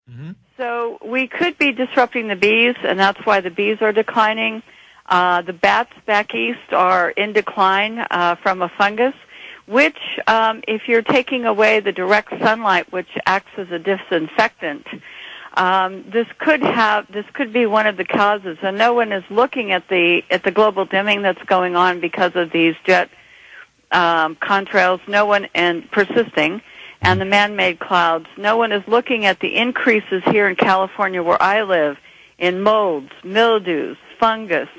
Mm-hmm. So we could be disrupting the bees, and that's why the bees are declining. The bats back east are in decline from a fungus, which, if you're taking away the direct sunlight, which acts as a disinfectant, this could be one of the causes. And no one is looking at the global dimming that's going on because of these jet contrails. No one, and persisting, and the man-made clouds. No one is looking at the increases here in California, where I live, in molds, mildews, fungus,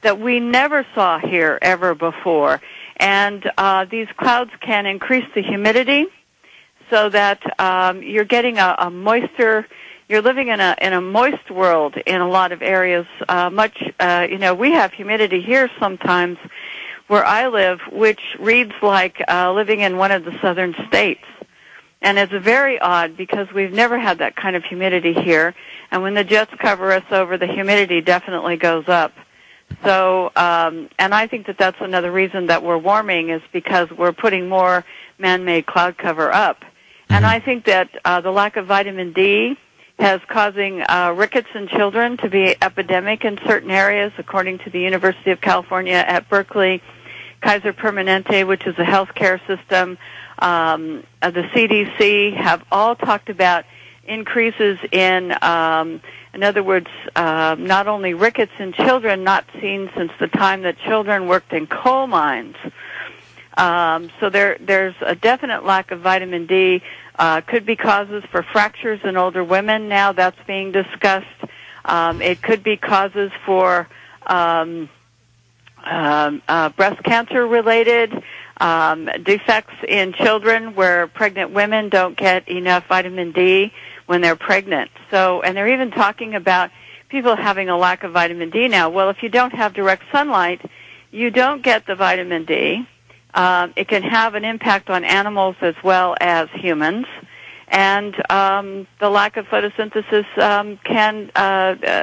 that we never saw here ever before. And these clouds can increase the humidity so that you're getting a moisture. You're living in a moist world in a lot of areas. We have humidity here sometimes where I live, which reads like living in one of the southern states. And it's very odd because we've never had that kind of humidity here. And when the jets cover us over, the humidity definitely goes up. So, and I think that that's another reason that we're warming, is because we're putting more man-made cloud cover up. And I think that the lack of vitamin D is causing rickets in children to be epidemic in certain areas, according to the University of California at Berkeley, Kaiser Permanente, which is a healthcare system. The CDC have all talked about increases in other words, not only rickets in children, not seen since the time that children worked in coal mines. So there's a definite lack of vitamin D. Could be causes for fractures in older women. Now that's being discussed. It could be causes for breast cancer related defects in children, where pregnant women don't get enough vitamin D when they're pregnant. So, and they're even talking about people having a lack of vitamin D now. Well, if you don't have direct sunlight, you don't get the vitamin D. It can have an impact on animals as well as humans. And the lack of photosynthesis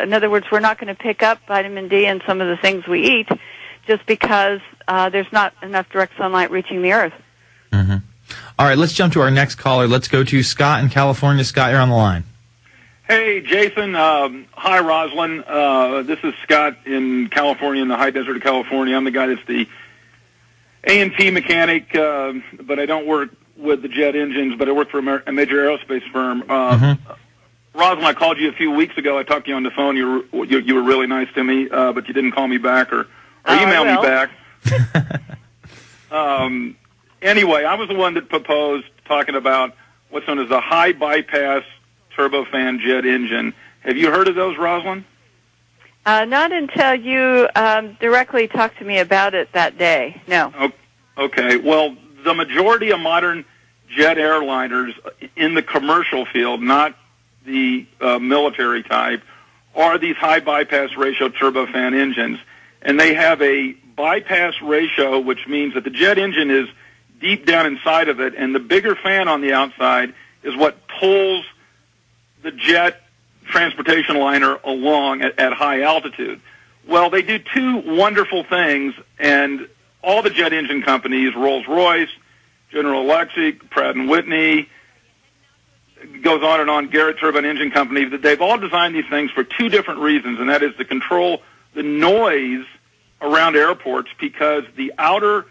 in other words, we're not going to pick up vitamin D in some of the things we eat just because there's not enough direct sunlight reaching the earth. Mm-hmm. All right, let's jump to our next caller. Let's go to Scott in California. Scott, you're on the line. Hey, Jason. Hi, Rosalind. This is Scott in California, in the high desert of California. I'm the guy that's the A&P mechanic, but I don't work with the jet engines, but I work for a major aerospace firm. Rosalind, I called you a few weeks ago. I talked to you on the phone. You were really nice to me, but you didn't call me back or email me back. Anyway, I was the one that proposed talking about what's known as a high bypass turbofan jet engine. Have you heard of those, Rosalind? Not until you directly talked to me about it that day. No. Okay. Well, the majority of modern jet airliners in the commercial field, not the military type, are these high bypass ratio turbofan engines. And they have a bypass ratio, which means that the jet engine is deep down inside of it, and the bigger fan on the outside is what pulls the jet transportation liner along at high altitude. Well, they do two wonderful things, and all the jet engine companies, Rolls-Royce, General Electric, Pratt & Whitney, goes on and on, Garrett Turbine Engine Company, that they've all designed these things for two different reasons, and that is to control the noise around airports, because the outer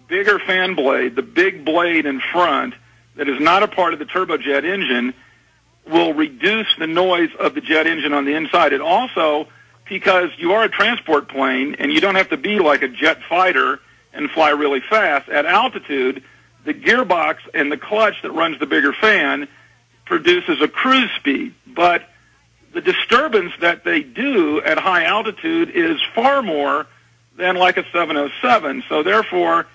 bigger fan blade, the big blade in front that is not a part of the turbojet engine, will reduce the noise of the jet engine on the inside. And also, because you are a transport plane and you don't have to be like a jet fighter and fly really fast, at altitude, the gearbox and the clutch that runs the bigger fan produces a cruise speed. But the disturbance that they do at high altitude is far more than like a 707. So therefore,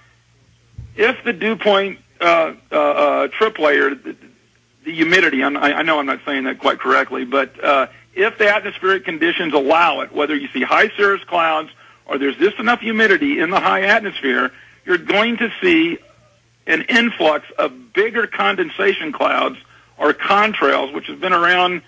if the dew point trip layer, the humidity, I know I'm not saying that quite correctly, but if the atmospheric conditions allow it, whether you see high cirrus clouds or there's just enough humidity in the high atmosphere, you're going to see an influx of bigger condensation clouds or contrails, which has been around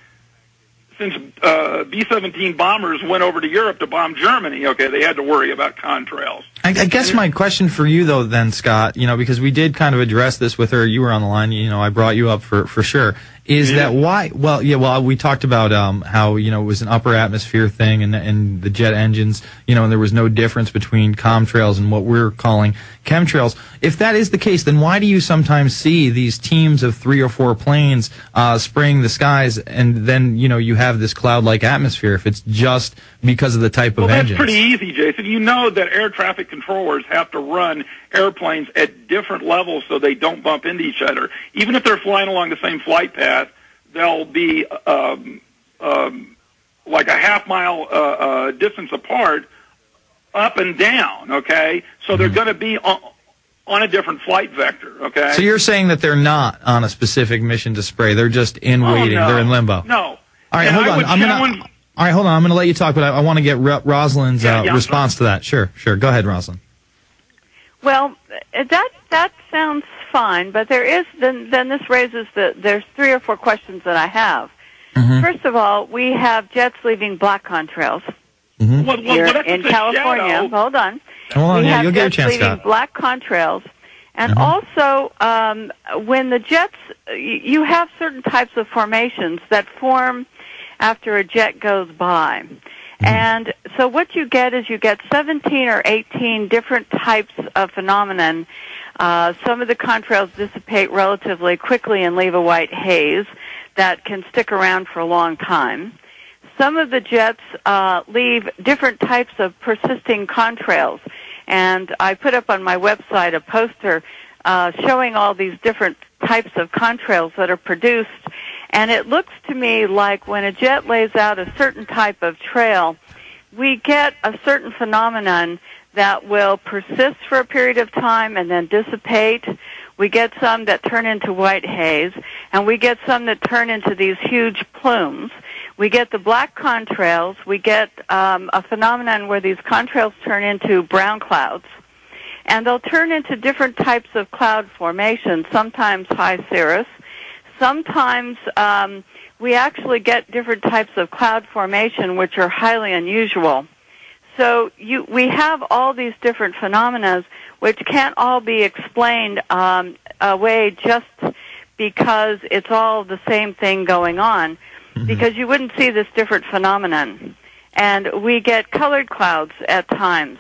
since B-17 bombers went over to Europe to bomb Germany. Okay, they had to worry about contrails. I guess my question for you, though, then, Scott, because we did kind of address this with her. You were on the line. I brought you up for sure. Is that why? Well, we talked about how it was an upper atmosphere thing, and the jet engines, and there was no difference between contrails and what we're calling chemtrails. If that is the case, then why do you sometimes see these teams of 3 or 4 planes spraying the skies, and then you have this cloud-like atmosphere? If it's just because of the type of engines. Well, that's pretty easy, Jason. You know that air traffic controllers have to run airplanes at different levels so they don't bump into each other. Even if they're flying along the same flight path, they'll be like a half-mile distance apart, up and down, okay? So they're going to be on a different flight vector, okay? So you're saying that they're not on a specific mission to spray. They're just in waiting. No. They're in limbo. No. All right, hold on. All right, hold on. I'm going to let you talk, but I want to get Rosalind's response to that. Sure. Go ahead, Rosalind. Well, that sounds fine, but there is then this raises there's 3 or 4 questions that I have. Mm-hmm. First of all, we have jets leaving black contrails here in California. Hold on. You'll get a chance, leaving Scott. Black contrails, and also when the jets, you have certain types of formations that form after a jet goes by. And so what you get is 17 or 18 different types of phenomenon. Some of the contrails dissipate relatively quickly and leave a white haze that can stick around for a long time. Some of the jets leave different types of persisting contrails. And I put up on my website a poster showing all these different types of contrails that are produced. And it looks to me like when a jet lays out a certain type of trail, we get a certain phenomenon that will persist for a period of time and then dissipate. We get some that turn into white haze, and we get some that turn into these huge plumes. We get the black contrails. We get a phenomenon where these contrails turn into brown clouds. And they'll turn into different types of cloud formations, sometimes high cirrus. Sometimes we actually get different types of cloud formation, which are highly unusual. So we have all these different phenomena, which can't all be explained away just because it's all the same thing going on, because you wouldn't see this different phenomenon. And we get colored clouds at times,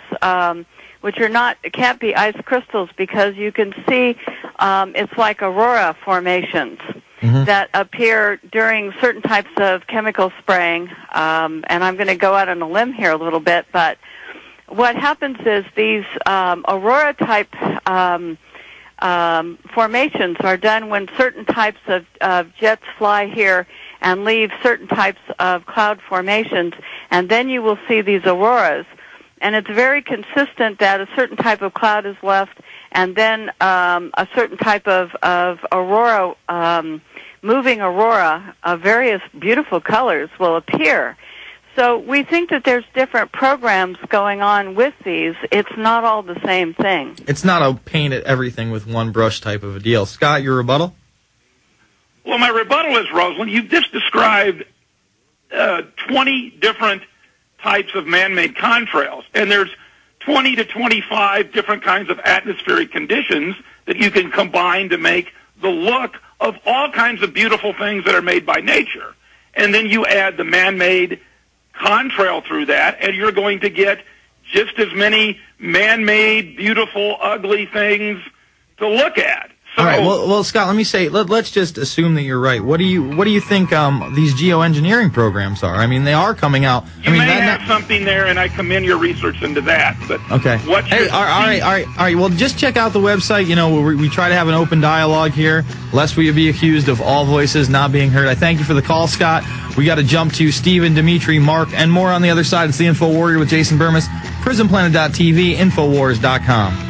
which can't be ice crystals, because you can see it's like aurora formations that appear during certain types of chemical spraying. And I'm going to go out on a limb here a little bit, but what happens is these aurora-type formations are done when certain types of jets fly here and leave certain types of cloud formations, and then you will see these auroras. And it's very consistent that a certain type of cloud is left, and then a certain type of aurora, moving aurora of various beautiful colors will appear. So we think that there's different programs going on with these. It's not all the same thing. It's not a paint at everything with one brush type of a deal. Scott, your rebuttal? Well, my rebuttal is, Rosalind, you've just described 20 different types of man-made contrails, and there's 20 to 25 different kinds of atmospheric conditions that you can combine to make the look of all kinds of beautiful things that are made by nature. And then you add the man-made contrail through that, and you're going to get just as many man-made, beautiful, ugly things to look at. So, all right. Well, Scott, let me say, let's just assume that you're right. What do you think these geoengineering programs are? I mean, they are coming out. You may have something there, and I commend your research into that. But okay. All right. Well, just check out the website. We try to have an open dialogue here, lest we be accused of all voices not being heard. I thank you for the call, Scott. We got to jump to Stephen, Dimitri, Mark, and more on the other side. It's the InfoWarrior with Jason Bermas, PrisonPlanet.tv, Infowars.com.